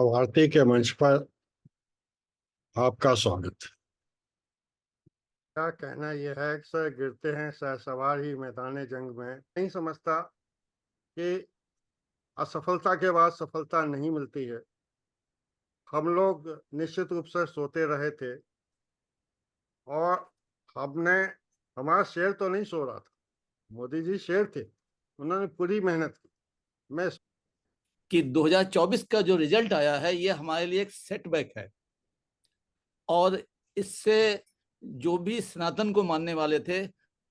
महाभारती के मंच पर आपका स्वागत। क्या कहना यह है कि सर गिरते हैं सर सवार ही मैदान जंग में। नहीं समझता कि असफलता के बाद सफलता नहीं मिलती है। हम लोग निश्चित रूप से सोते रहे थे और हमने हमारा शेर तो नहीं सो रहा था। मोदी जी शेर थे, उन्होंने पूरी मेहनत की। मैं कि 2024 का जो रिजल्ट आया है ये हमारे लिए एक सेटबैक है और इससे जो भी सनातन को मानने वाले थे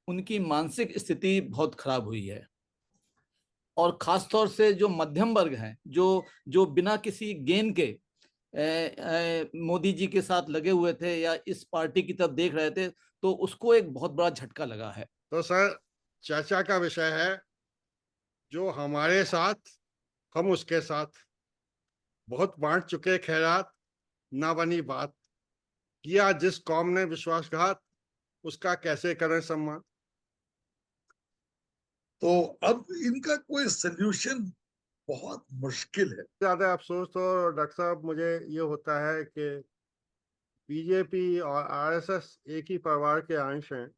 उनकी मानसिक स्थिति बहुत खराब हुई है। और खासतौर से जो मध्यम वर्ग हैं, जो जो बिना किसी गेन के मोदी जी के साथ लगे हुए थे या इस पार्टी की तरफ देख रहे थे, तो उसको एक बहुत बड़ा झटका लगा है। तो सर चर्चा का विषय है जो हमारे साथ हम उसके साथ बहुत बांट चुके खैरात, ना बनी बात, किया जिस कौम ने विश्वासघात, उसका कैसे करें सम्मान। तो अब इनका कोई सल्यूशन बहुत मुश्किल है। ज्यादा अफसोस तो डॉक्टर साहब मुझे ये होता है कि बीजेपी और आरएसएस एक ही परिवार के अंश हैं।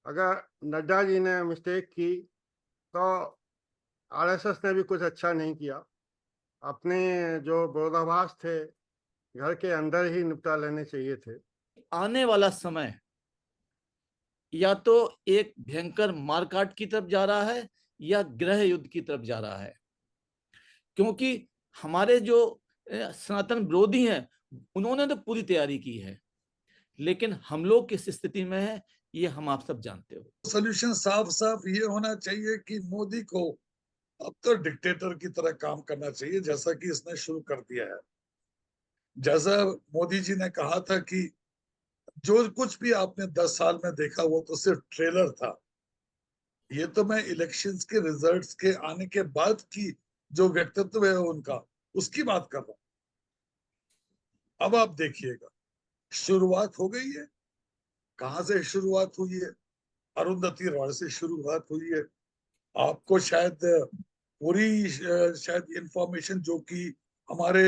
अगर नड्डा जी ने मिस्टेक की तो आरएसएस ने भी कुछ अच्छा नहीं किया। अपने जो विरोधाभास थे घर के अंदर ही निपटा लेने चाहिए थे। आने वाला समय या तो एक भयंकर मारकाट की तरफ जा रहा है या गृह युद्ध की तरफ जा रहा है, क्योंकि हमारे जो सनातन विरोधी हैं उन्होंने तो पूरी तैयारी की है, लेकिन हम लोग किस स्थिति में है ये हम आप सब जानते हो। सॉल्यूशन साफ साफ ये होना चाहिए कि मोदी को अब तो डिक्टेटर की तरह काम करना चाहिए, जैसा कि इसने शुरू कर दिया है। जैसा मोदी जी ने कहा था कि जो कुछ भी आपने 10 साल में देखा वो तो सिर्फ ट्रेलर था, ये तो मैं इलेक्शंस के रिजल्ट्स के आने के बाद की जो व्यक्तित्व है उनका, उसकी बात कर रहा हूं। अब आप देखिएगा, शुरुआत हो गई है। कहां से शुरुआत हुई है? अरुंधति रॉय से शुरुआत हुई है। आपको शायद पूरी शायद इंफॉर्मेशन जो कि हमारे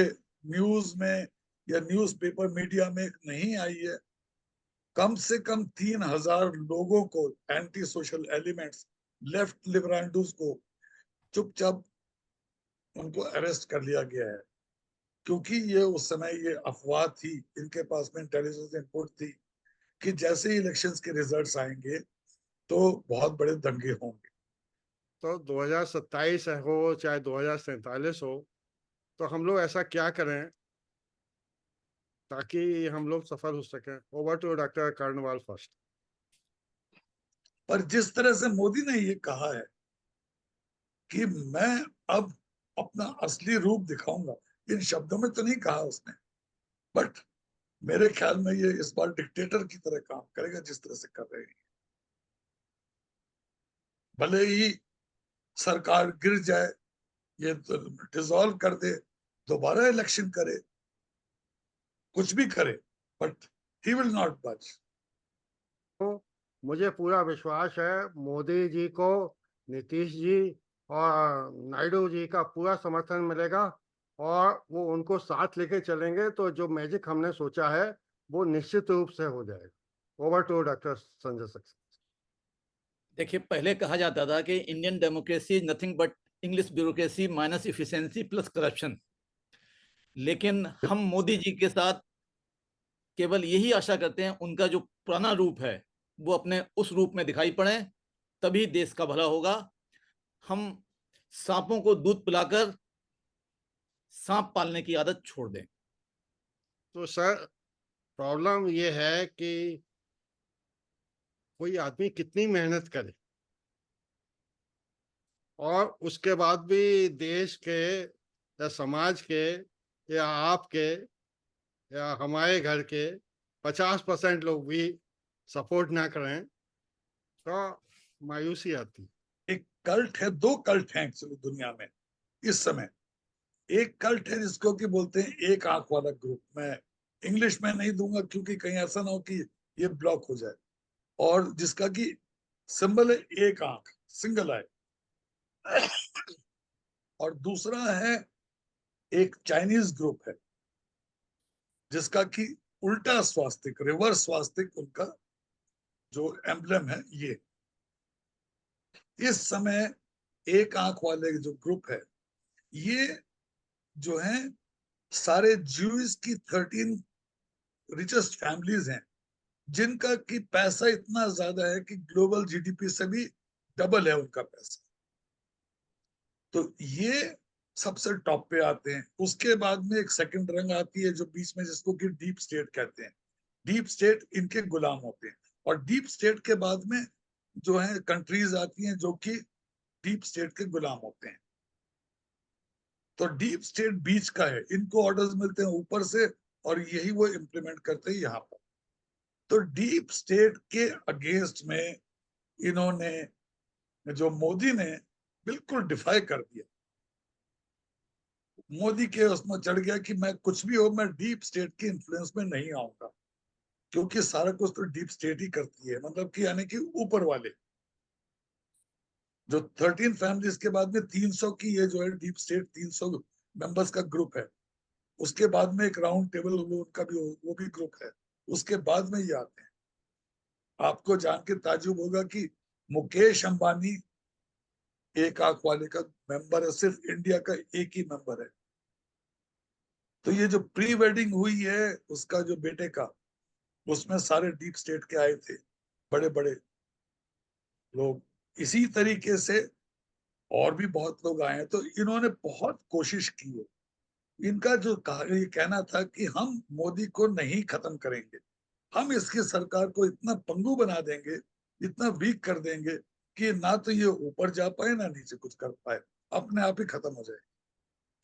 न्यूज में या न्यूज़पेपर मीडिया में नहीं आई है, कम से कम 3,000 लोगों को, एंटी सोशल एलिमेंट्स, लेफ्ट लिबरांडोस को चुपचाप उनको अरेस्ट कर लिया गया है, क्योंकि ये उस समय ये अफवाह थी, इनके पास में इंटेलिजेंस इनपुट थी कि जैसे ही इलेक्शंस के रिजल्ट्स आएंगे तो बहुत बड़े दंगे होंगे। तो 2027 हो चाहे 2047 हो, तो हम लोग ऐसा क्या करें ताकि हम लोग सफल हो सकें। Over to doctor Karnwal first. पर जिस तरह से मोदी ने ये कहा है कि मैं अब अपना असली रूप दिखाऊंगा, इन शब्दों में तो नहीं कहा उसने, बट मेरे ख्याल में ये इस बार डिक्टेटर की तरह काम करेगा जिस तरह से कर रहे हैं। भले ही सरकार गिर जाए, ये तो डिसॉल्व कर दे, दोबारा इलेक्शन करे, कुछ भी करे, बट ही विल नॉट बच। तो मुझे पूरा विश्वास है मोदी जी को, नीतीश जी और नायडू जी का पूरा समर्थन मिलेगा और वो उनको साथ लेके चलेंगे तो जो मैजिक हमने सोचा है वो निश्चित रूप से हो जाएगा। Over to doctor Sanjay Saxena. देखिए, पहले कहा जाता था कि Indian democracy is nothing but English bureaucracy minus efficiency plus corruption, लेकिन हम मोदी जी के साथ केवल यही आशा करते हैं उनका जो पुराना रूप है वो अपने उस रूप में दिखाई पड़े, तभी देश का भला होगा। हम सांपों को दूध पिलाकर सांप पालने की आदत छोड़ दें। तो सर प्रॉब्लम ये है कि कोई आदमी कितनी मेहनत करे और उसके बाद भी देश के या समाज के या आपके या हमारे घर के 50% लोग भी सपोर्ट ना करें तो मायूसी आती। एक कल्ट है, दो कल्ट हैं एक्चुअली दुनिया में इस समय। एक कल्ट है जिसको कि बोलते हैं एक आंख वाला ग्रुप। मैं इंग्लिश में नहीं दूंगा क्योंकि कहीं ऐसा ना हो कि ये ब्लॉक हो जाए, और जिसका कि सिंबल है एक आंख, सिंगल आई। और दूसरा है एक चाइनीज ग्रुप है जिसका कि उल्टा स्वास्तिक, रिवर्स स्वास्तिक उनका जो एम्ब्लेम है ये। इस समय एक आंख वाले जो ग्रुप है ये जो है सारे ज्यूज की 13 रिचेस्ट फैमिलीज हैं जिनका कि पैसा इतना ज्यादा है कि ग्लोबल जीडीपी से भी डबल है उनका पैसा। तो ये सबसे टॉप पे आते हैं। उसके बाद में एक सेकंड रंग आती है जो बीच में, जिसको कि डीप स्टेट कहते हैं। डीप स्टेट इनके गुलाम होते हैं। और डीप स्टेट के बाद में जो है कंट्रीज आती हैं जो कि डीप स्टेट के गुलाम होते हैं। तो डीप स्टेट बीच का है, इनको ऑर्डर्स मिलते हैं ऊपर से और यही वो इम्प्लीमेंट करते हैं यहाँ पर। तो डीप स्टेट के अगेंस्ट में इन्होंने, जो मोदी ने बिल्कुल डिफाई कर दिया। मोदी के उसमें चढ़ गया कि मैं कुछ भी हो, मैं डीप स्टेट के इन्फ्लुएंस में नहीं आऊंगा, क्योंकि सारा कुछ तो डीप स्टेट ही करती है। मतलब कि यानी कि ऊपर वाले जो 13 फैमिलीज के बाद में 300 की ये जो है डीप स्टेट 300 मेंबर्स का ग्रुप है। उसके बाद में एक राउंड टेबल उनका भी, वो भी ग्रुप है। उसके बाद में ये आते हैं। आपको जान के ताज्जुब होगा कि मुकेश अंबानी एक आंख वाले का मेंबर है, सिर्फ इंडिया का एक ही मेंबर है। तो ये जो प्री वेडिंग हुई है उसका जो बेटे का, उसमें सारे डीप स्टेट के आए थे बड़े बड़े लोग। इसी तरीके से और भी बहुत लोग आए हैं। तो इन्होंने बहुत कोशिश की है। इनका जो ये कहना था कि हम मोदी को नहीं खत्म करेंगे, हम इसकी सरकार को इतना पंगु बना देंगे, इतना वीक कर देंगे कि ना तो ये ऊपर जा पाए ना नीचे कुछ कर पाए, अपने आप ही खत्म हो जाए,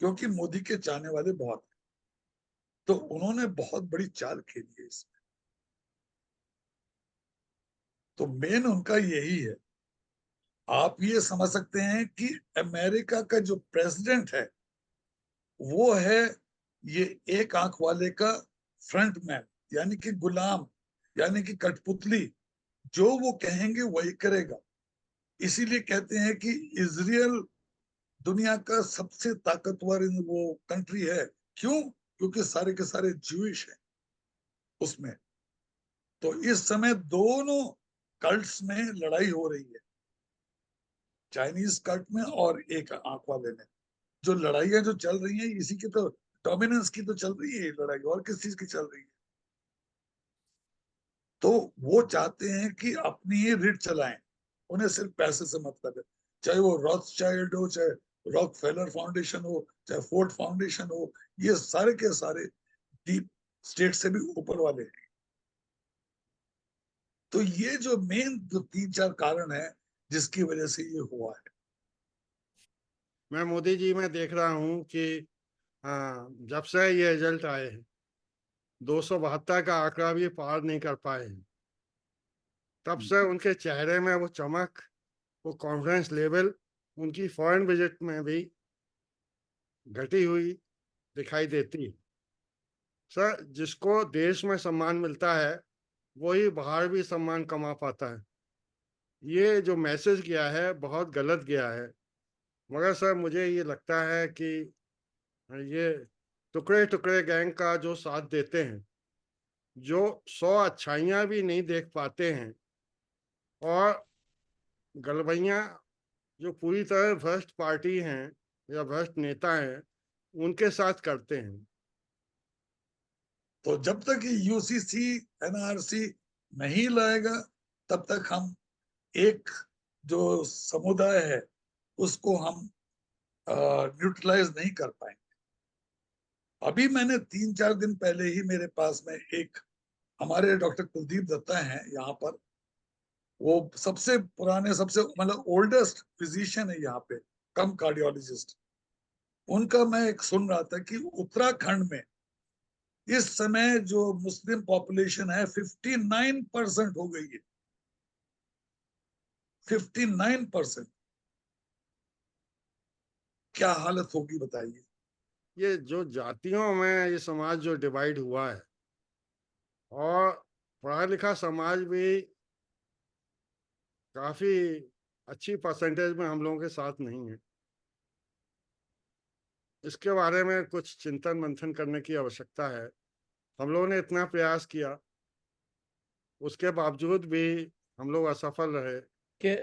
क्योंकि मोदी के चाहने वाले बहुत हैं। तो उन्होंने बहुत बड़ी चाल खेली है इसमें। तो मेन उनका यही है। आप ये समझ सकते हैं कि अमेरिका का जो प्रेसिडेंट है वो है ये एक आंख वाले का फ्रंट मैन, यानी कि गुलाम, यानी कि कठपुतली। जो वो कहेंगे वही करेगा। इसीलिए कहते हैं कि इजराइल दुनिया का सबसे ताकतवर वो कंट्री है। क्यों? क्योंकि सारे के सारे ज्यूइश हैं उसमें। तो इस समय दोनों कल्ट्स में लड़ाई हो रही है, चाइनीज कल्ट में और एक आंख वाले में। जो लड़ाइयां जो चल रही हैं इसी की तो, डोमिनेंस की तो चल रही है लड़ाई, और किस चीज की चल रही है। तो वो चाहते हैं कि अपनी ही रिट चलाएं, उन्हें सिर्फ पैसे से मतलब है। चाहे वो रॉथस्चाइल्ड हो, चाहे रॉकफेलर फाउंडेशन हो, चाहे फोर्ड फाउंडेशन हो, ये सारे के सारे डीप स्टेट से भी ऊपर वाले हैं। तो ये जो मेन जो 3-4 कारण है जिसकी वजह से ये हुआ है। मैं मोदी जी में देख रहा हूँ कि हाँ, जब से ये रिजल्ट आए हैं 272 का आंकड़ा भी पार नहीं कर पाए हैं, तब से उनके चेहरे में वो चमक, वो कॉन्फिडेंस लेवल उनकी फॉरेन विजिट में भी घटी हुई दिखाई देती है। सर, जिसको देश में सम्मान मिलता है वही बाहर भी सम्मान कमा पाता है। ये जो मैसेज गया है बहुत गलत गया है। मगर सर मुझे ये लगता है कि ये टुकड़े टुकड़े गैंग का जो साथ देते हैं, जो 100 अच्छाइयाँ भी नहीं देख पाते हैं, और गलबैया जो पूरी तरह भ्रष्ट पार्टी हैं या भ्रष्ट नेता हैं, उनके साथ करते हैं। तो जब तक यूसीसी एनआरसी नहीं लाएगा तब तक हम एक जो समुदाय है उसको हम न्यूट्रलाइज नहीं कर पाएंगे। अभी मैंने 3-4 दिन पहले ही मेरे पास में एक हमारे डॉक्टर कुलदीप दत्ता हैं यहाँ पर। वो सबसे पुराने, सबसे मतलब ओल्डेस्ट फिजिशियन है यहाँ पे, कम कार्डियोलॉजिस्ट। उनका मैं एक सुन रहा था कि उत्तराखंड में इस समय जो मुस्लिम पॉपुलेशन है 59% हो गई है। 59%। क्या हालत होगी बताइए। ये जो जातियों में ये समाज जो डिवाइड हुआ है, और पढ़ा लिखा समाज भी काफी अच्छी परसेंटेज में हम लोगों के साथ नहीं है। इसके बारे में कुछ चिंतन मंथन करने की आवश्यकता है। हम लोगों ने इतना प्रयास किया, उसके बावजूद भी हम लोग असफल रहे। कि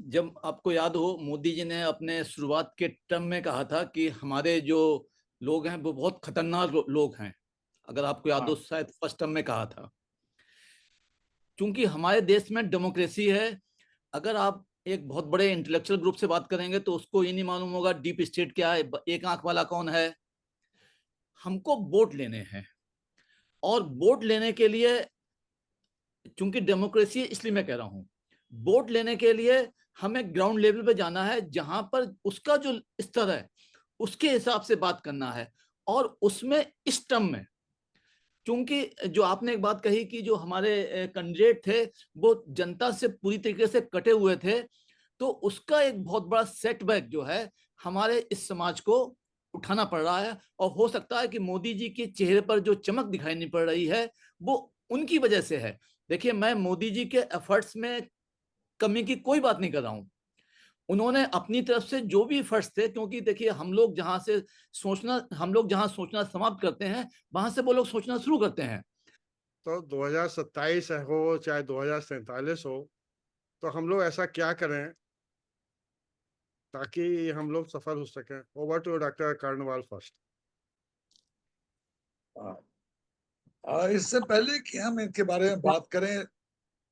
जब आपको याद हो, मोदी जी ने अपने शुरुआत के टर्म में कहा था कि हमारे जो लोग हैं वो बहुत खतरनाक लोग हैं। अगर आपको याद हो, शायद फर्स्ट टर्म में कहा था। क्योंकि हमारे देश में डेमोक्रेसी है। अगर आप एक बहुत बड़े इंटेलेक्चुअल ग्रुप से बात करेंगे तो उसको ये नहीं मालूम होगा डीप स्टेट क्या है, एक आंख वाला कौन है। हमको वोट लेने हैं, और वोट लेने के लिए, चूंकि डेमोक्रेसी इसलिए मैं कह रहा हूं, वोट लेने के लिए हमें ग्राउंड लेवल पे जाना है, जहां पर उसका जो स्तर है उसके हिसाब से बात करना है। और उसमें इस टर्म में, क्योंकि जो आपने एक बात कही कि जो हमारे कैंडिडेट थे वो जनता से पूरी तरीके से कटे हुए थे, तो उसका एक बहुत बड़ा सेटबैक जो है हमारे इस समाज को उठाना पड़ रहा है। और हो सकता है कि मोदी जी के चेहरे पर जो चमक दिखाई नहीं पड़ रही है वो उनकी वजह से है। देखिए, मैं मोदी जी के एफर्ट्स में कमी की कोई बात नहीं कर रहा हूं। उन्होंने अपनी तरफ से जो भी एफर्ट्स थे, क्योंकि देखिए हम लोग जहां सोचना समाप्त करते हैं, वहां से वो लोग सोचना शुरू करते हैं। तो 2027 हो चाहे 2047 हो, तो हम लोग ऐसा क्या करें ताकि हम लोग सफल हो सकें? Over to doctor Karnwal first. इससे पहले कि हम इनके बारे में बात करें,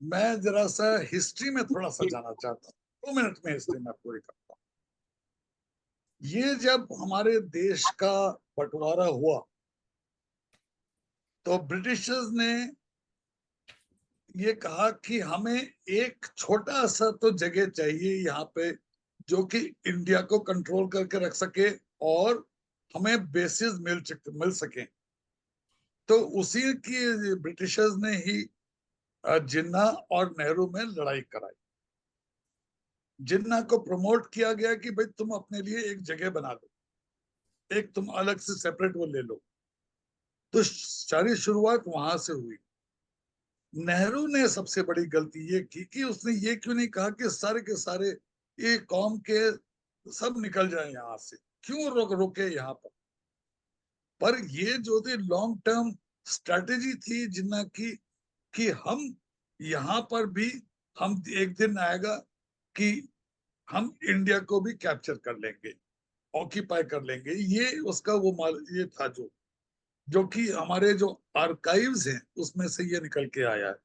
मैं जरा सा हिस्ट्री में थोड़ा सा जाना चाहता हूँ। 2 मिनट में हिस्ट्री में पूरी करता हूँ। ये जब हमारे देश का बंटवारा हुआ तो ब्रिटिशर्स ने ये कहा कि हमें एक छोटा सा तो जगह चाहिए यहाँ पे जो कि इंडिया को कंट्रोल करके रख सके और हमें बेसिस मिल सके। तो उसी की ब्रिटिशर्स ने ही जिन्ना और नेहरू में लड़ाई कराई। जिन्ना को प्रमोट किया गया कि भाई तुम अपने लिए एक जगह बना लो, एक तुम अलग से सेपरेट वो ले लो। तो सारी शुरुआत वहां से हुई। नेहरू ने सबसे बड़ी गलती ये की कि उसने ये क्यों नहीं कहा कि सारे के सारे ये कौम के सब निकल जाए यहाँ से, क्यों रोके यहाँ पर ये जो थी लॉन्ग टर्म स्ट्रेटेजी थी जिन्ना की कि हम यहाँ पर भी हम एक दिन आएगा कि हम इंडिया को भी कैप्चर कर लेंगे, ऑक्यूपाई कर लेंगे। ये उसका वो माल ये था जो कि हमारे जो आर्काइव्स हैं उसमें से ये निकल के आया है।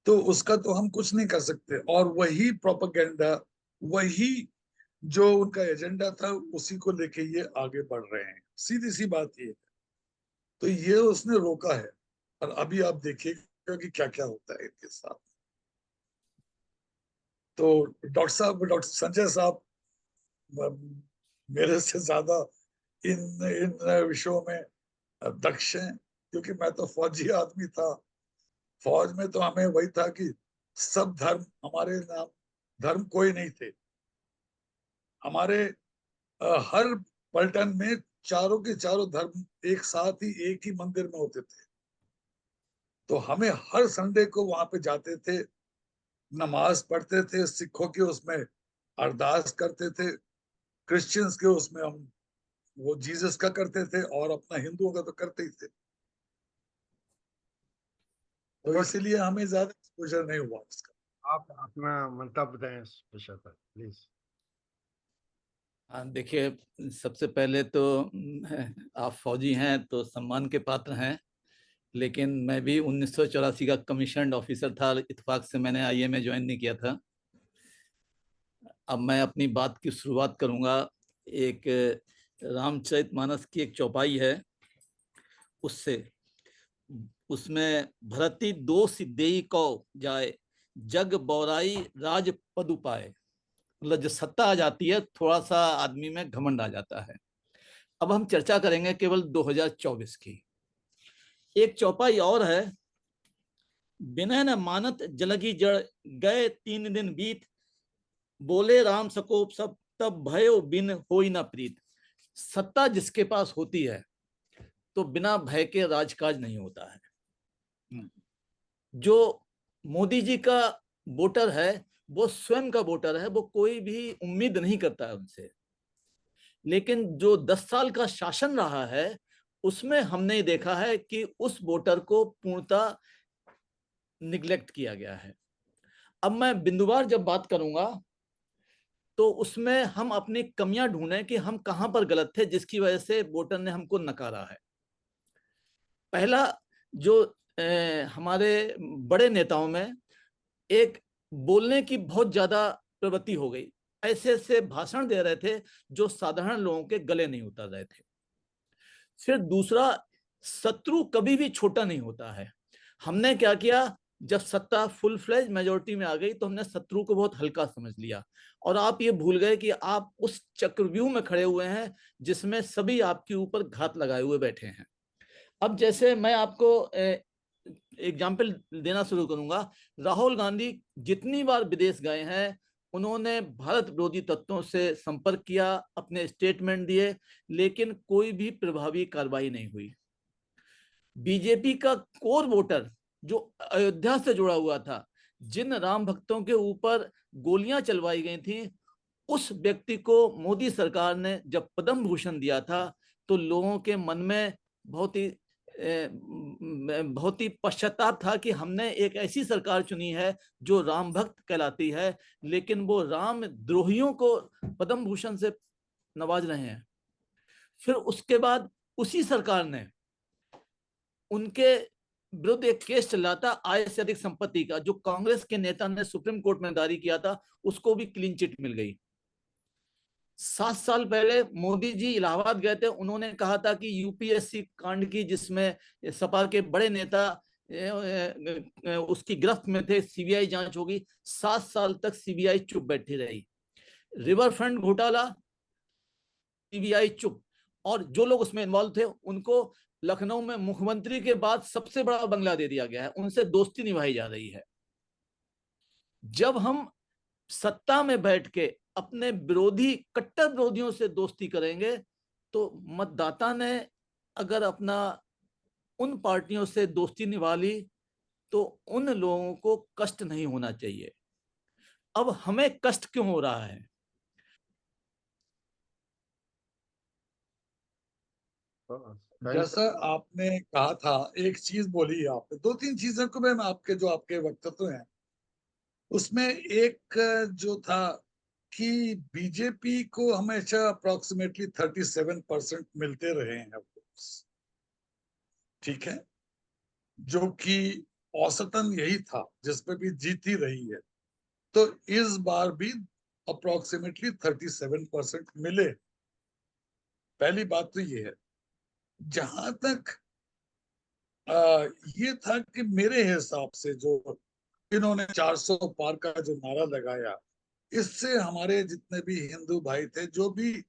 तो उसका तो हम कुछ नहीं कर सकते। और वही प्रोपेगेंडा, वही जो उनका एजेंडा था, उसी को लेके ये आगे बढ़ रहे हैं। सीधी सी बात ये है। तो ये उसने रोका है। और अभी आप देखिएगा कि क्या क्या होता है इनके साथ। तो डॉक्टर संजय साहब मेरे से ज्यादा इन इन विषयों में दक्ष हैं, क्योंकि मैं तो फौजी आदमी था। फौज में तो हमें वही था कि सब धर्म हमारे नाम, धर्म कोई नहीं थे हमारे। हर पलटन में चारों के चारों धर्म एक साथ ही एक ही मंदिर में होते थे। तो हमें हर संडे को वहां पे जाते थे, नमाज पढ़ते थे, सिखों के उसमें अरदास करते थे, क्रिश्चियंस के उसमें हम वो जीसस का करते थे, और अपना हिंदुओं का तो करते ही थे। तो इसीलिए हमें ज्यादा एक्सपोजर नहीं हुआ इसका। आप अपना मंतव्य दें इस विषय पर प्लीज। देखिए, सबसे पहले तो आप फौजी हैं तो सम्मान के पात्र हैं, लेकिन मैं भी 1984 का कमीशन ऑफिसर था। इत्तेफाक से मैंने आईएमए ज्वाइन नहीं किया था। अब मैं अपनी बात की शुरुआत करूंगा। एक रामचरितमानस की एक चौपाई है, उससे। उसमें भरती दो सिद्धेई कौ जाए, जग बौराई राज पदु पाए। मतलब जब सत्ता आ जाती है, थोड़ा सा आदमी में घमंड आ जाता है। अब हम चर्चा करेंगे केवल 2024 की। एक चौपाई और है, बिना न मानत जलगी जड़, गए 3 दिन बीत, बोले राम सकोप सब, तब भयो बिन होई न प्रीत। सत्ता जिसके पास होती है तो बिना भय के राजकाज नहीं होता है। जो मोदी जी का वोटर है वो स्वयं का वोटर है, वो कोई भी उम्मीद नहीं करता है उनसे। लेकिन जो 10 साल का शासन रहा है उसमें हमने देखा है कि उस वोटर को पूर्णतः निग्लेक्ट किया गया है। अब मैं बिंदुवार जब बात करूंगा तो उसमें हम अपनी कमियां ढूंढें कि हम कहां पर गलत थे जिसकी वजह से वोटर ने हमको नकारा है। पहला, जो हमारे बड़े नेताओं में एक बोलने की बहुत ज्यादा प्रवृत्ति हो गई, ऐसे ऐसे भाषण दे रहे थे जो साधारण लोगों के गले नहीं उतर रहे थे। फिर दूसरा, शत्रु कभी भी छोटा नहीं होता है। हमने क्या किया, जब सत्ता फुल फ्लेज मेजोरिटी में आ गई तो हमने शत्रु को बहुत हल्का समझ लिया और आप ये भूल गए कि आप उस चक्रव्यूह में खड़े हुए हैं जिसमें सभी आपके ऊपर घात लगाए हुए बैठे हैं। अब जैसे मैं आपको एग्जाम्पल देना शुरू करूंगा। राहुल गांधी जितनी बार विदेश गए हैं उन्होंने भारत विरोधी तत्वों से संपर्क किया, अपने स्टेटमेंट दिए, लेकिन कोई भी प्रभावी कार्रवाई नहीं हुई। बीजेपी का कोर वोटर जो अयोध्या से जुड़ा हुआ था, जिन राम भक्तों के ऊपर गोलियां चलवाई गई थी, उस व्यक्ति को मोदी सरकार ने जब पद्म भूषण दिया था तो लोगों के मन में बहुत ही पश्चाताप था कि हमने एक ऐसी सरकार चुनी है जो राम भक्त कहलाती है, लेकिन वो राम द्रोहियों को पद्म भूषण से नवाज रहे हैं। फिर उसके बाद उसी सरकार ने उनके विरुद्ध एक केस चला था आय से अधिक संपत्ति का, जो कांग्रेस के नेता ने सुप्रीम कोर्ट में दायर किया था, उसको भी क्लीन चिट मिल गई। 7 साल पहले मोदी जी इलाहाबाद गए थे, उन्होंने कहा था कि यूपीएससी कांड की, जिसमें सपा के बड़े नेता उसकी गिरफ्त में थे, सीबीआई जांच होगी। 7 साल तक सीबीआई चुप बैठी रही। रिवर फ्रंट घोटाला, सीबीआई चुप, और जो लोग उसमें इन्वॉल्व थे उनको लखनऊ में मुख्यमंत्री के बाद सबसे बड़ा बंगला दे दिया गया है, उनसे दोस्ती निभाई जा रही है। जब हम सत्ता में बैठ के अपने विरोधी, कट्टर विरोधियों से दोस्ती करेंगे तो मतदाता ने अगर अपना उन पार्टियों से दोस्ती निभा ली तो उन लोगों को कष्ट नहीं होना चाहिए। अब हमें कष्ट क्यों हो रहा है? जैसा आपने कहा था, एक चीज बोली आपने, दो तीन चीजों को मैं आपके जो आपके वक्तव्य हैं उसमें एक जो था कि बीजेपी को हमेशा अप्रोक्सीमेटली 37% मिलते रहे हैं वोट्स, ठीक है, जो कि औसतन यही था जिसमें भी जीती रही है। तो इस बार भी अप्रोक्सीमेटली 37% मिले। पहली बात तो ये है। जहां तक ये था कि मेरे हिसाब से जो इन्होंने 400 पार का जो नारा लगाया, इससे हमारे जितने भी हिंदू भाई थे, जो भी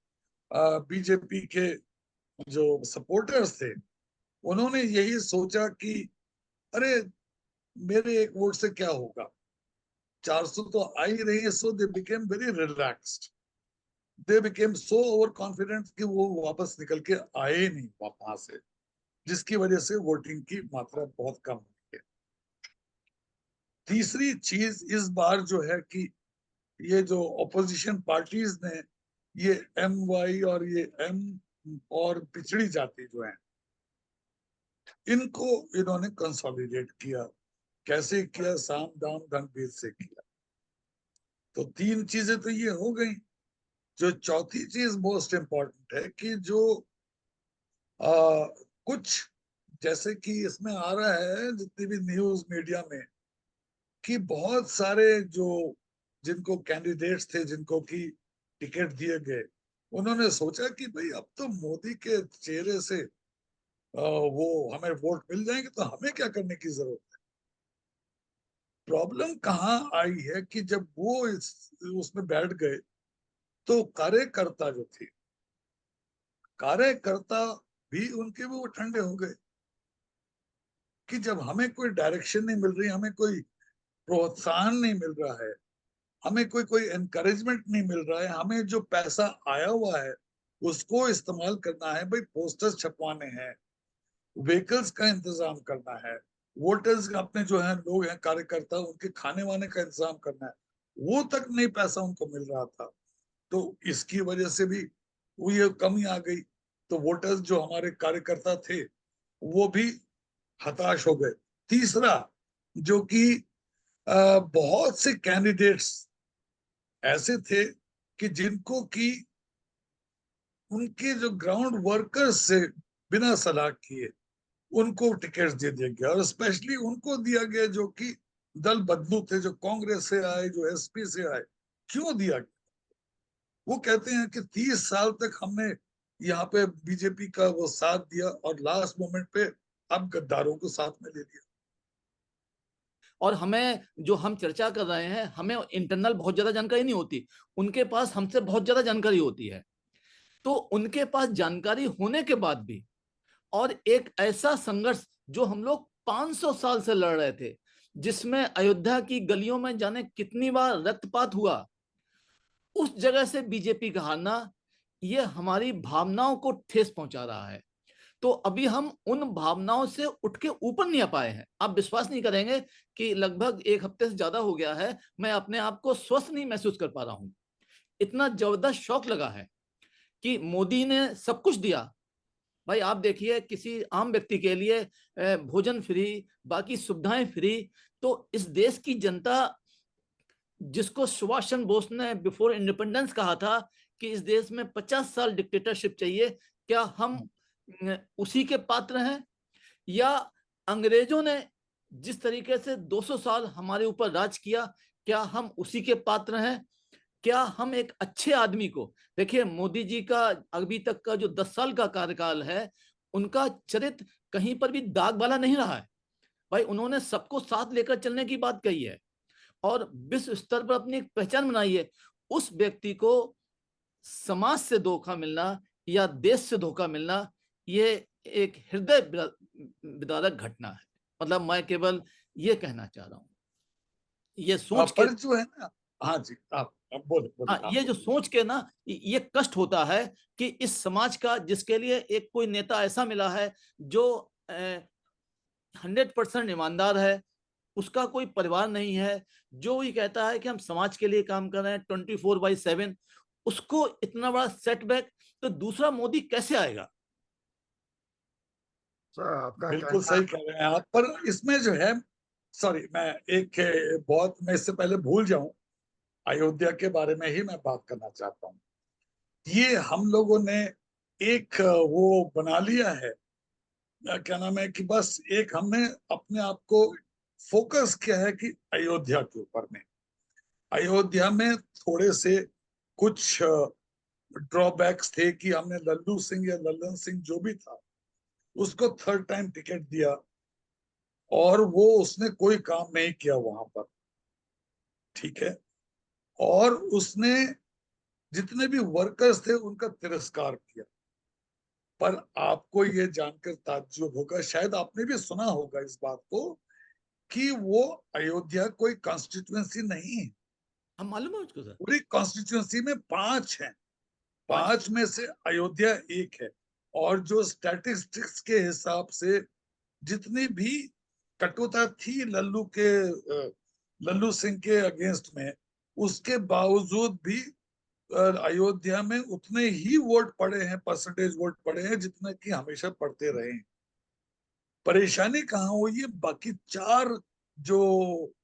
बीजेपी के जो सपोर्टर्स थे, उन्होंने यही सोचा कि अरे मेरे एक वोट से क्या होगा, 400 तो आ ही रही है। So they became very relaxed, they became so over confident कि वो वापस निकल के आए ही नहीं वहां से, जिसकी वजह से वोटिंग की मात्रा बहुत कम हुई है। तीसरी चीज इस बार जो है कि ये जो ऑपोजिशन पार्टीज ने ये MY और ये M और पिछड़ी जाति जो है, इनको इन्होंने कंसोलिडेट किया। कैसे किया? साम दाम दंड भेद से किया। तो तीन चीजें तो ये हो गई। जो चौथी चीज मोस्ट इम्पोर्टेंट है कि जो कुछ जैसे कि इसमें आ रहा है जितनी भी न्यूज मीडिया में, कि बहुत सारे जो जिनको कैंडिडेट्स थे, जिनको की टिकट दिए गए, उन्होंने सोचा कि भाई अब तो मोदी के चेहरे से वो हमें वोट मिल जाएंगे, तो हमें क्या करने की जरूरत है। प्रॉब्लम कहाँ आई है कि जब वो उसमें बैठ गए तो कार्यकर्ता जो थे, कार्यकर्ता भी उनके वो ठंडे हो गए कि जब हमें कोई डायरेक्शन नहीं मिल रही, हमें कोई प्रोत्साहन नहीं मिल रहा है, हमें कोई कोई एनकरेजमेंट नहीं मिल रहा है, हमें जो पैसा आया हुआ है उसको इस्तेमाल करना है। भाई पोस्टर्स छपवाने हैं, व्हीकल्स का इंतजाम करना है, वोटर्स अपने जो है लोग हैं कार्यकर्ता, उनके खाने वाने का इंतजाम करना है, वो तक नहीं पैसा उनको मिल रहा था। तो इसकी वजह से भी वो ये कमी आ गई, तो वोटर्स जो हमारे कार्यकर्ता थे वो भी हताश हो गए। तीसरा, जो कि बहुत से कैंडिडेट्स ऐसे थे कि जिनको कि उनके जो ग्राउंड वर्कर्स से बिना सलाह किए उनको टिकट्स दे दिया गया, और स्पेशली उनको दिया गया जो कि दल बदलू थे, जो कांग्रेस से आए, जो एसपी से आए। क्यों दिया गया? वो कहते हैं कि 30 साल तक हमने यहाँ पे बीजेपी का वो साथ दिया और लास्ट मोमेंट पे अब गद्दारों को साथ में ले लिया। और हमें जो हम चर्चा कर रहे हैं, हमें इंटरनल बहुत ज्यादा जानकारी नहीं होती, उनके पास हमसे बहुत ज्यादा जानकारी होती है। तो उनके पास जानकारी होने के बाद भी, और एक ऐसा संघर्ष जो हम लोग 500 साल से लड़ रहे थे, जिसमें अयोध्या की गलियों में जाने कितनी बार रक्तपात हुआ, उस जगह से बीजेपी का हारना, ये हमारी भावनाओं को ठेस पहुंचा रहा है। तो अभी हम उन भावनाओं से उठ के ऊपर नहीं आ पाए हैं। आप विश्वास नहीं करेंगे कि लगभग 1 हफ्ते से ज्यादा हो गया है, मैं अपने आप को स्वस्थ नहीं महसूस कर पा रहा हूं। इतना जबरदस्त शौक लगा है कि मोदी ने सब कुछ दिया। भाई आप देखिए, किसी आम व्यक्ति के लिए भोजन फ्री, बाकी सुविधाएं फ्री। तो इस देश की जनता, जिसको सुभाष चंद्र बोस ने बिफोर इंडिपेंडेंस कहा था कि इस देश में 50 साल डिक्टेटरशिप चाहिए, क्या हम उसी के पात्र हैं? या अंग्रेजों ने जिस तरीके से 200 साल हमारे ऊपर राज किया, क्या हम उसी के पात्र हैं? क्या हम एक अच्छे आदमी को, देखिए मोदी जी का अभी तक का जो 10 साल का कार्यकाल है, उनका चरित्र कहीं पर भी दाग वाला नहीं रहा है। भाई उन्होंने सबको साथ लेकर चलने की बात कही है और विश्व स्तर पर अपनी एक पहचान बनाई है। उस व्यक्ति को समाज से धोखा मिलना या देश से धोखा मिलना, ये एक हृदय विदारक घटना है। मतलब मैं केवल ये कहना चाह रहा हूँ, ये सोच के, पर जो है ना, हाँ जी, आप बोले बोले, हाँ, आप ये जो बोले। सोच के ना, ये कष्ट होता है कि इस समाज का, जिसके लिए एक कोई नेता ऐसा मिला है जो 100% ईमानदार है, उसका कोई परिवार नहीं है, जो ही कहता है कि हम समाज के लिए काम कर रहे हैं 24/7, उसको इतना बड़ा सेटबैक, तो दूसरा मोदी कैसे आएगा? सर आपका बिल्कुल कहना सही कह रहे हैं आप, पर इसमें जो है, सॉरी, मैं एक बहुत, मैं इससे पहले भूल जाऊं, अयोध्या के बारे में ही मैं बात करना चाहता हूँ। ये हम लोगों ने एक वो बना लिया है, क्या नाम है, कि बस एक हमने अपने आप को फोकस किया है कि अयोध्या के ऊपर में। अयोध्या में थोड़े से कुछ ड्रॉबैक्स थे कि हमने लल्लू सिंह या लल्लन सिंह जो भी था उसको थर्ड टाइम टिकट दिया, और वो उसने कोई काम नहीं किया वहां पर, ठीक है। और उसने जितने भी वर्कर्स थे उनका तिरस्कार किया। पर आपको ये जानकर ताज्जुब होगा, शायद आपने भी सुना होगा इस बात को, कि वो अयोध्या कोई कॉन्स्टिट्यूएंसी नहीं है। हम मालूम है उसको सर। पूरी कॉन्स्टिट्यूएंसी में 5 हैं, 5 5 में से अयोध्या एक है। और जो स्टैटिस्टिक्स के हिसाब से जितनी भी कटुता थी लल्लू सिंह के अगेंस्ट में, उसके बावजूद भी अयोध्या में उतने ही वोट पड़े हैं, परसेंटेज वोट पड़े हैं जितने कि हमेशा पड़ते रहे हैं। परेशानी कहाँ हुई है? बाकी 4 जो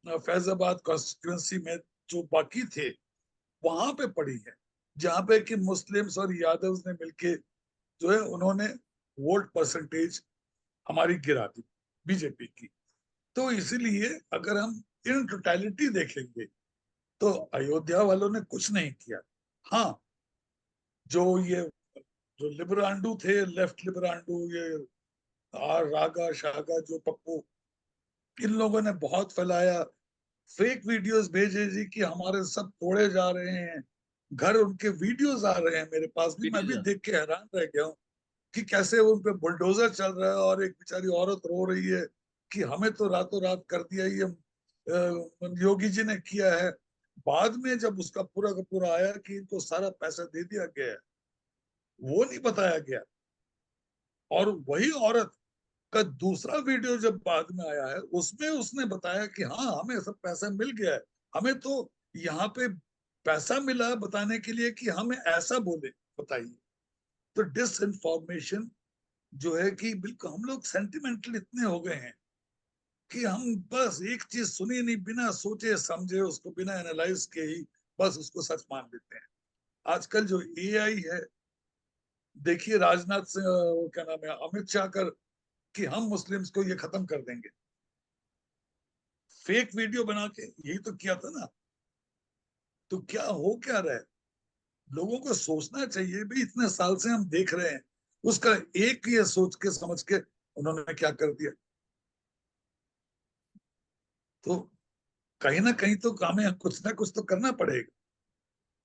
फैजाबाद कॉन्स्टिट्यूंसी में जो बाकी थे वहां पे पड़ी है, जहां पे कि मुस्लिम्स और यादव्स ने मिलके जो है उन्होंने वोट परसेंटेज हमारी गिरा दी, बीजेपी की। तो इसीलिए अगर हम इन टोटलिटी देखेंगे तो अयोध्या वालों ने कुछ नहीं किया। हाँ, जो ये जो लिबरांडू थे, लेफ्ट लिबरांडू, ये रागा शागा जो पप्पू, इन लोगों ने बहुत फैलाया, फेक वीडियोस भेजे जी कि हमारे सब तोड़े जा रहे हैं, घर उनके वीडियोस आ रहे हैं मेरे पास भी, मैं भी देख के हैरान रह गया हूँ कि कैसे उन पे बुलडोजर चल रहा है और एक बेचारी औरत रो रही है कि हमें तो रातों रात कर दिया ये योगी जी ने किया है। बाद में जब उसका पूरा का पूरा आया कि इनको सारा पैसा दे दिया गया है, वो नहीं बताया गया। और वही औरत का दूसरा वीडियो जब बाद में आया है, उसमें उसने बताया कि हाँ हमें सब पैसा मिल गया है, हमें तो यहाँ पे पैसा मिला बताने के लिए कि हमें ऐसा बोले बताइए। तो डिसइंफॉर्मेशन जो है कि बिल्कुल हम लोग सेंटिमेंटल इतने हो गए हैं कि हम बस एक चीज सुनी नहीं, बिना सोचे समझे उसको, बिना एनालाइज के ही बस उसको सच मान लेते हैं। आजकल जो एआई है, देखिए राजनाथ सिंह, वो क्या नाम है, अमित शाह कर कि हम मुस्लिम्स को ये खत्म कर देंगे, फेक वीडियो बना के यही तो किया था ना। तो क्या हो क्या रहा है, लोगों को सोचना चाहिए भाई, इतने साल से हम देख रहे हैं, उसका एक ये सोच के समझ के उन्होंने क्या कर दिया। तो कहीं ना कहीं तो हमें कुछ ना कुछ तो करना पड़ेगा।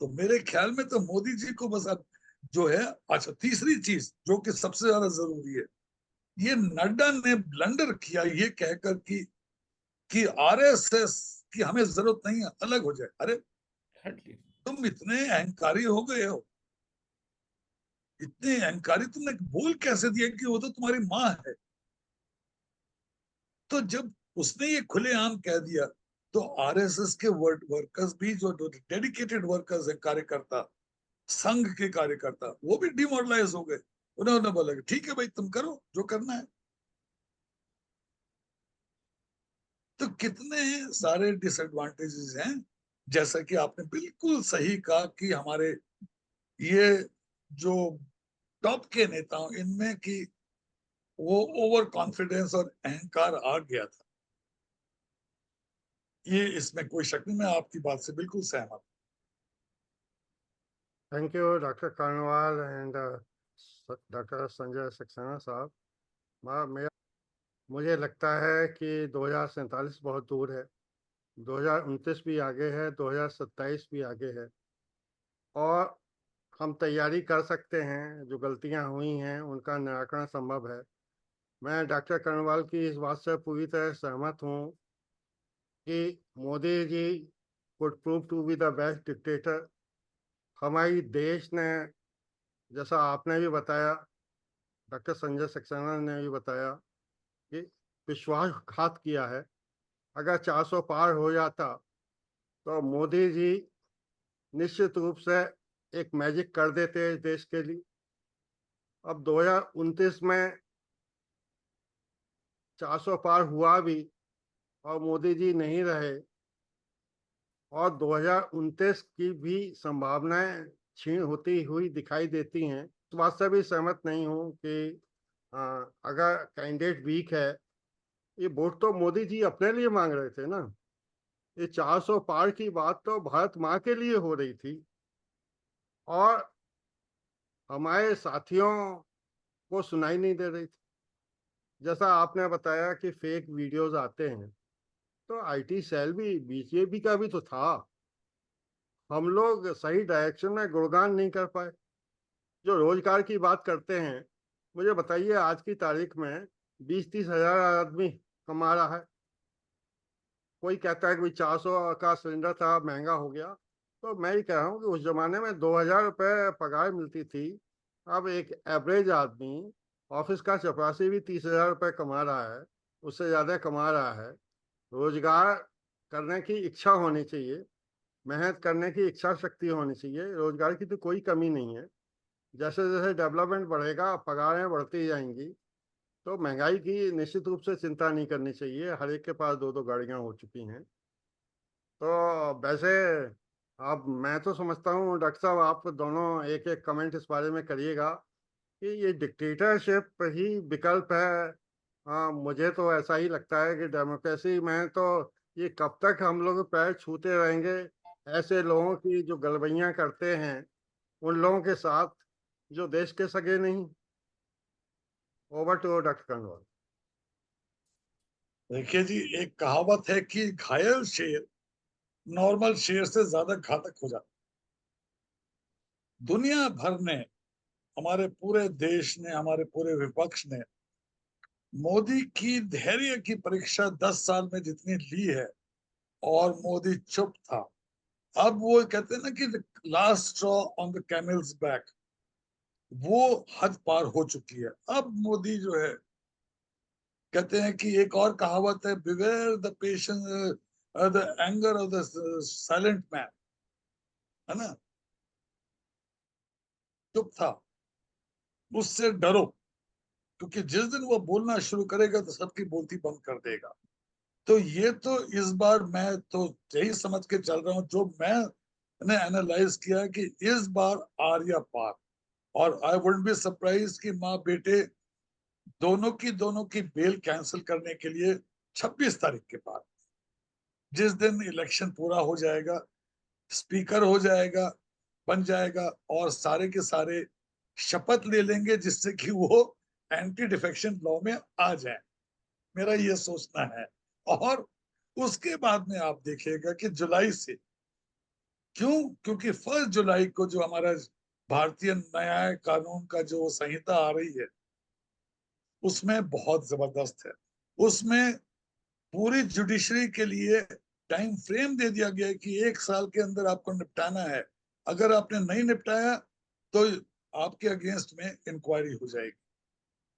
तो मेरे ख्याल में तो मोदी जी को बस अब जो है, अच्छा तीसरी चीज जो कि सबसे ज्यादा जरूरी है, ये नड्डा ने ब्लंडर किया ये कहकर कि आरएसएस की हमें जरूरत नहीं है, अलग हो जाए। अरे तुम इतने अहंकारी हो गए हो, इतने अहंकारी, तुमने बोल कैसे दिया कि वो तो तुम्हारी माँ है। तो जब उसने ये खुलेआम कह दिया, तो आरएसएस के वर्कर्स भी, जो डेडिकेटेड वर्कर्स है, कार्यकर्ता, संघ के कार्यकर्ता, वो भी डिमोरलाइज हो गए। उन्होंने बोला कि ठीक है भाई, तुम करो जो करना है। तो कितने सारे डिसएडवांटेजेस हैं, जैसा कि आपने बिल्कुल सही कहा कि हमारे ये जो टॉप के नेता इनमें कि वो ओवर कॉन्फिडेंस और अहंकार आ गया था, ये इसमें कोई शक नहीं। मैं आपकी बात से बिल्कुल सहमत। Thank you doctor Karnwal and doctor Sanjay Saxena साहब। मेरा मुझे लगता है कि 2047 बहुत दूर है, 2029 भी आगे है, 2027 भी आगे है, और हम तैयारी कर सकते हैं। जो गलतियां हुई हैं उनका निराकरण संभव है। मैं डॉक्टर कर्णवाल की इस बात से पूरी तरह सहमत हूँ कि Modi ji could prove to be the best dictator. हमारी देश ने, जैसा आपने भी बताया, डॉक्टर संजय सक्सेना ने भी बताया, कि विश्वासघात किया है। अगर 400 पार हो जाता तो मोदी जी निश्चित रूप से एक मैजिक कर देते इस देश के लिए। अब 2029 में 400 पार हुआ भी और मोदी जी नहीं रहे, और 2029 की भी संभावनाएं क्षीण होती हुई दिखाई देती हैं। इस बात से भी सहमत नहीं हूं कि अगर कैंडिडेट वीक है, ये वोट तो मोदी जी अपने लिए मांग रहे थे ना। ये 400 पार की बात तो भारत माँ के लिए हो रही थी, और हमारे साथियों को सुनाई नहीं दे रही थी। जैसा आपने बताया कि फेक वीडियोस आते हैं, तो आईटी सेल भी बीजेपी का भी तो था। हम लोग सही डायरेक्शन में गुणगान नहीं कर पाए। जो रोजगार की बात करते हैं, मुझे बताइए आज की तारीख में 20-30 हजार आदमी कमा रहा है। कोई कहता है कि 400 का सिलेंडर था, महंगा हो गया। तो मैं ही कह रहा हूँ कि उस जमाने में 2000 रुपये पगार मिलती थी। अब एक एवरेज आदमी, ऑफिस का चपरासी भी 30 हजार रुपये कमा रहा है, उससे ज़्यादा कमा रहा है। रोजगार करने की इच्छा होनी चाहिए, मेहनत करने की इच्छा शक्ति होनी चाहिए। रोजगार की तो कोई कमी नहीं है। जैसे जैसे डेवलपमेंट बढ़ेगा, पगारें बढ़ती जाएंगी, तो महंगाई की निश्चित रूप से चिंता नहीं करनी चाहिए। हर एक के पास 2-2 गाड़ियां हो चुकी हैं। तो वैसे आप, मैं तो समझता हूँ डॉक्टर साहब, आप दोनों एक एक कमेंट इस बारे में करिएगा कि ये डिक्टेटरशिप ही विकल्प है। हाँ, मुझे तो ऐसा ही लगता है कि डेमोक्रेसी में तो ये कब तक हम लोग पैर छूते रहेंगे ऐसे लोगों की जो गलबैयां करते हैं, उन लोगों के साथ जो देश के सगे नहीं। Over to doctor Karnwal. देखिए जी, एक कहावत है कि घायल शेर नॉर्मल शेर से ज्यादा घातक हो जाता। दुनिया भर ने, हमारे पूरे देश ने, हमारे पूरे विपक्ष ने मोदी की धैर्य की परीक्षा 10 साल में जितनी ली है, और मोदी चुप था। अब वो कहते हैं ना कि last straw on the camel's back, वो हद पार हो चुकी है। अब मोदी जो है, कहते हैं कि एक और कहावत है, beware the patience, the anger of the silent man, है ना। चुप था, उससे डरो, क्योंकि जिस दिन वो बोलना शुरू करेगा तो सबकी बोलती बंद कर देगा। तो ये तो इस बार मैं तो यही समझ के चल रहा हूँ, जो मैंने एनालाइज किया कि इस बार आर्या पार, और आई वुडंट बी सरप्राइज कि माँ बेटे दोनों की बेल कैंसिल करने के लिए 26 तारीख के बाद, जिस दिन इलेक्शन पूरा हो जाएगा, स्पीकर हो जाएगा, बन जाएगा, और सारे के सारे शपथ ले लेंगे जिससे कि वो एंटी डिफेक्शन लॉ में आ जाए। मेरा ये सोचना है। और उसके बाद में आप देखिएगा कि जुलाई से, क्यों? क्योंकि 1 जुलाई को जो हमारा भारतीय न्याय कानून का जो संहिता आ रही है, उसमें बहुत जबरदस्त है। उसमें पूरी जुडिशरी के लिए टाइम फ्रेम दे दिया गया है कि 1 साल के अंदर आपको निपटाना है। अगर आपने नहीं निपटाया तो आपके अगेंस्ट में इंक्वायरी हो जाएगी।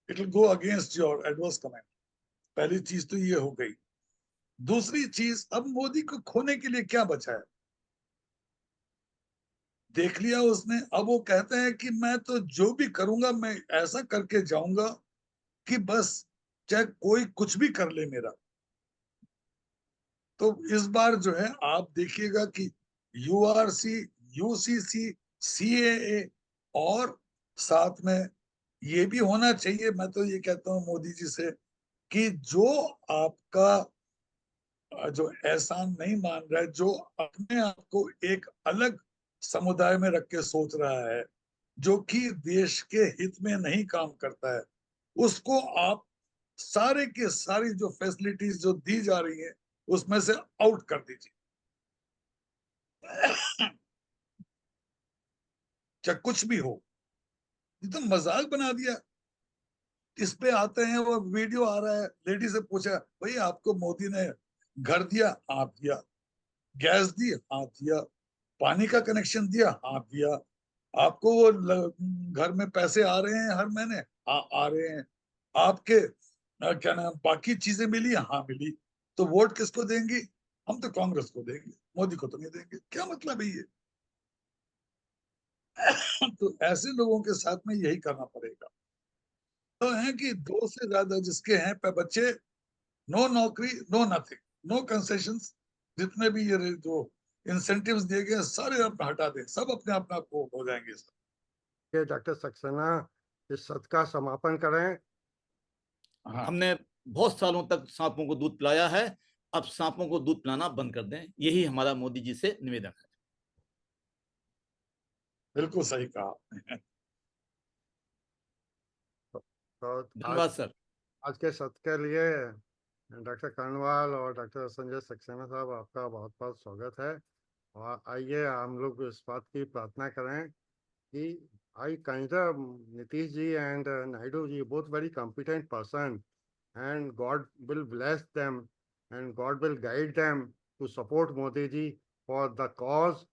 It will go against your adverse comment. पहली चीज तो ये हो गई। दूसरी चीज, अब मोदी को खोने के लिए क्या बचा है? देख लिया उसने। अब वो कहते हैं कि मैं तो जो भी करूंगा मैं ऐसा करके जाऊंगा कि बस चाहे कोई कुछ भी कर ले मेरा। तो इस बार जो है आप देखिएगा कि यूआरसी, यूसीसी, सीएए, और साथ में ये भी होना चाहिए, मैं तो ये कहता हूं मोदी जी से, कि जो आपका जो एहसान नहीं मान रहा है, जो अपने आप को एक अलग समुदाय में रख के सोच रहा है, जो कि देश के हित में नहीं काम करता है, उसको आप सारे के सारी जो फैसिलिटीज जो दी जा रही है उसमें से आउट कर दीजिए। चाहे कुछ भी हो, ये तो मजाक बना दिया। इस पे आते हैं, वो वीडियो आ रहा है, लेडी से पूछा, भाई आपको मोदी ने घर दिया? हाँ दिया। गैस दी? हाँ दिया। पानी का कनेक्शन दिया? हाँ दिया। आपको वो घर में पैसे आ रहे हैं हर महीने? हाँ आ रहे हैं। आपके क्या नाम बाकी चीजें मिली? हाँ मिली। तो वोट किसको देंगी? हम तो कांग्रेस को देंगे, मोदी को तो नहीं देंगे। क्या मतलब है ये? तो ऐसे लोगों के साथ में यही करना पड़ेगा। तो है कि 2 से ज्यादा जिसके हैं पे बच्चे, नो नौकरी, नो नथिंग, नो कंसेशंस। जितने भी ये जो इंसेंटिव्स दिए गए सारे अपना हटा दें, सब अपने अपना को हो जाएंगे सब। ये डॉक्टर सक्सेना इस सत्र का समापन करें। हाँ हमने बहुत सालों तक सांपों को दूध पिलाया है, अब सांपों को दूध पिलाना बंद कर दें, यही हमारा मोदी जी से निवेदन है। बिल्कुल सही कहा आपने। तो आज धन्यवाद सर। आज के सत्र के लिए डॉक्टर कर्णवाल और डॉक्टर संजय सक्सेना साहब, आपका बहुत बहुत स्वागत है। और आइए हम लोग इस बात की प्रार्थना करें कि I consider Nitish ji and Naidu ji both very competent person, and God will bless them and God will guide them to support Modi ji for the cause